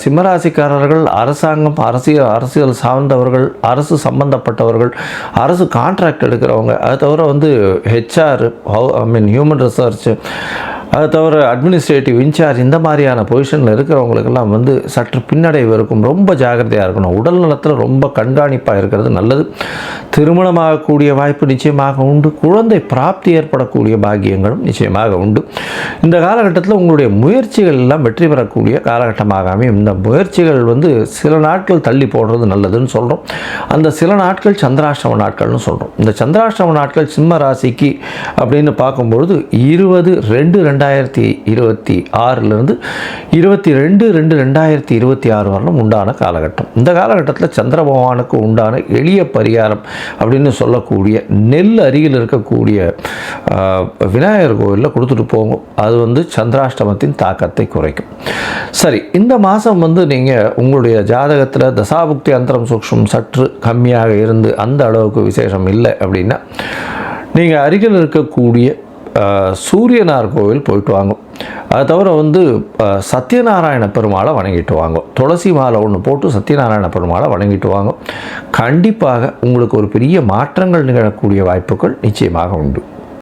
சிம்மராசிக்காரர்கள் அரசாங்கம், அரசியல் சார்ந்தவர்கள், அரசு சம்பந்தப்பட்டவர்கள், அரசு கான்ட்ராக்ட் எடுக்கிறவங்க, அது தவிர ஹெச்ஆர், ஹியூமன் ரிசர்ச், அது தவிர அட்மினிஸ்ட்ரேட்டிவ் இன்சார்ஜ், இந்த மாதிரியான பொசிஷனில் இருக்கிறவங்களுக்கெல்லாம் சற்று பின்னடைவு இருக்கும். ரொம்ப ஜாகிரதையாக இருக்கணும். உடல் நலத்தில் ரொம்ப கண்காணிப்பாக இருக்கிறது நல்லது. திருமணமாகக்கூடிய வாய்ப்பு நிச்சயமாக உண்டு. குழந்தை பிராப்தி ஏற்படக்கூடிய பாக்கியங்களும் நிச்சயமாக உண்டு. இந்த காலகட்டத்தில் உங்களுடைய முயற்சிகள் எல்லாம் வெற்றி பெறக்கூடிய காலகட்டமாக அமையும். இந்த முயற்சிகள் சில நாட்கள் தள்ளி போடுறது நல்லதுன்னு சொல்கிறோம். அந்த சில நாட்கள் சந்திராஷ்டம நாட்கள்னு சொல்கிறோம். இந்த சந்திராஷ்டம நாட்கள் சிம்ம ராசிக்கு அப்படின்னு பார்க்கும்பொழுது 20/2/2026 22/2/2026 வரலும் உண்டான காலகட்டம். இந்த காலகட்டத்தில் சந்திர பகவானுக்கு உண்டான எளிய பரிகாரம் அப்படின்னு சொல்லக்கூடிய நெல் அருகில் இருக்கக்கூடிய விநாயகர் கோவிலில் கொடுத்துட்டு போங்க. அது சந்திராஷ்டமத்தின் தாக்கத்தை குறைக்கும். சரி, இந்த மாதம் நீங்கள் உங்களுடைய ஜாதகத்தில் தசாபுக்தி அந்தரம் சூக்ஷ்மம் சற்று கம்மியாக இருந்து அந்த அளவுக்கு விசேஷம் இல்லை அப்படின்னா நீங்கள் அருகில் இருக்கக்கூடிய சூரியனார் கோவில் போயிட்டு வாங்க. அது தவிர சத்யநாராயண பெருமாளை வணங்கிட்டு வாங்க. துளசி மாலை ஒன்று போட்டு சத்யநாராயண பெருமாளை வணங்கிட்டு வாங்க. கண்டிப்பாக உங்களுக்கு ஒரு பெரிய மாற்றங்கள் நிகழக்கூடிய வாய்ப்புகள் நிச்சயமாக உண்டு.